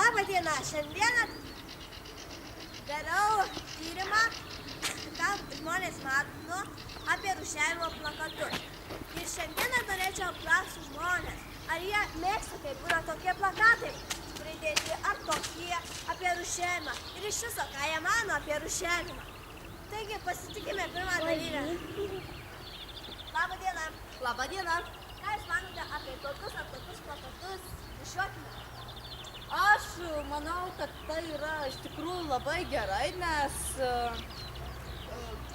Labą dieną, šiandieną darau tyrimą, tam žmonės mano apie rūšiavimo plakatus. Ir šiandieną norėčiau apklausti žmonės, ar jie mėgsta, kai būna tokie plakatai pridėti, ar tokie apie rūšiavimą. Ir iš viso, ką jie mano apie rūšiavimą. Taigi, pasitikime pirmą dalyvę. Labą dieną. Labą dieną. Ką jūs manote apie tokius ar tokius plakatus rūšiuokime? Aš manau, kad tai yra iš tikrųjų labai gerai, nes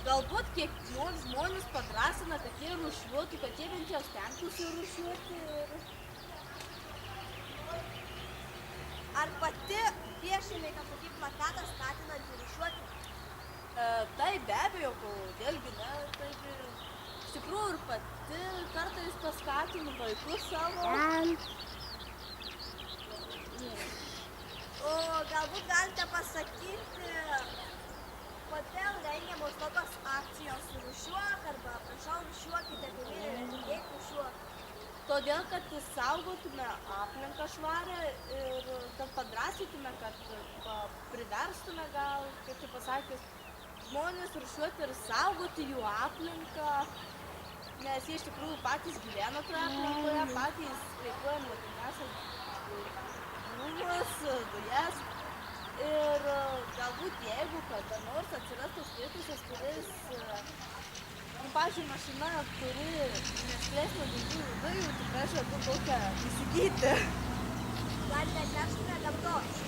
galbūt kiek nors žmonės padrąsina, kad jie rūšiuotų, kad jie bent jau stengtųsi rūšiuoti. Ar pati piešimai kažkokį plakatą skatinantį rūšiuoti? Tai be abejo, kodėlgi ne, taip ir iš tikrųjų ir pati kartais paskatinu vaikus savo. O galbūt galite pasakyti, kodėl rengiamos tokios akcijos rūšiuok arba prašau rūšiuokite, kurie eik rūšiuok. Todėl, kad saugotume aplinką švarę ir kad padrąsytume, kad priverstume gal, kaip čia pasakius, žmonės rūšiuoti ir saugoti jų aplinką, nes jie iš tikrųjų patys gyvena toje aplinkoje, patys kreipuoja nuodėmes, dujas. Ir galbūt jeigu kada nors atsiras toks prietaisas, kuris, pavyzdžiui, mašina, kuri neskleis nuodėmingų dujų, tikrai žadu tokią įsigyti. Gal neterštume gamtos?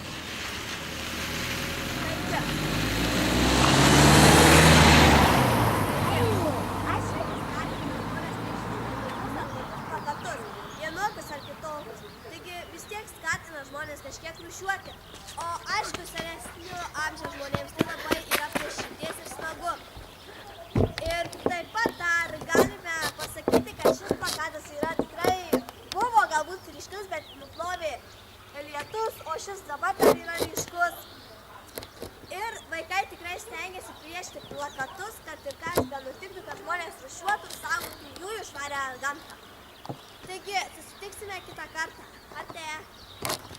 Vienokius ar kitokius. Taigi vis tiek skatina žmonės kažkiek rūšiuoti. O aišku, senesnių amžiaus žmonėms tai labai yra prie širdies ir smagu. Ir taip pat dar galime pasakyti, kad šis plakatas yra tikrai buvo galbūt ryškus, bet nuplovė lietus, o šis dabar dar yra ryškus. Ir vaikai tikrai stengiasi piešti plakatus, kad ir kas benutiktų, kad žmonės rūšiuotų ir saugotų jų švarią gamtą. Taigi, susitiksime kitą kartą. Ate.